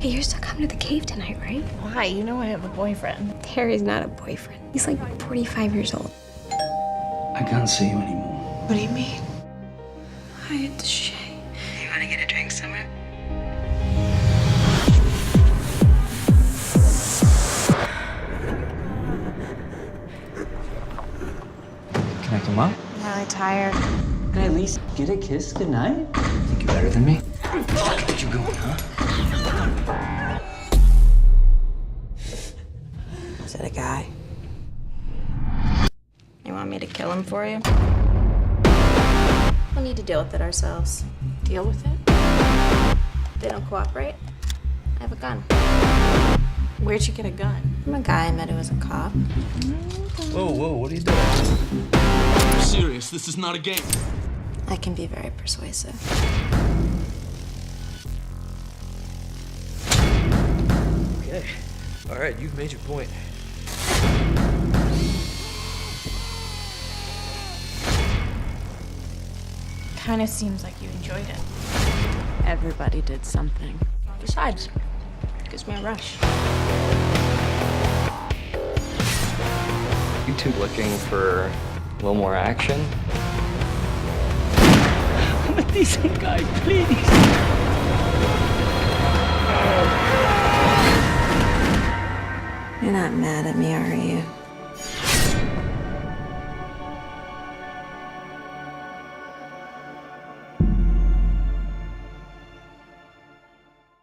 Hey, you're still coming to the cave tonight, right? Why? You know I have a boyfriend. Harry's not a boyfriend. He's like 45 years old. I can't see you anymore. What do you mean? I had to shave. You want to get a drink somewhere? Can I come up? I'm really tired. Can I at least get a kiss goodnight? Think you're better than me? Where you going, huh? Is it a guy? You want me to kill him for you? We'll need to deal with it ourselves. Deal with it? If they don't cooperate, I have a gun. Where'd you get a gun? From a guy I met who was a cop. Whoa, what are you doing? I'm serious, this is not a game. I can be very persuasive. Okay. All right, you've made your point. Kind of seems like you enjoyed it. Everybody did something. Besides, it gives me a rush. You two looking for a little more action? I'm a decent guy, please. You're not mad at me, are you?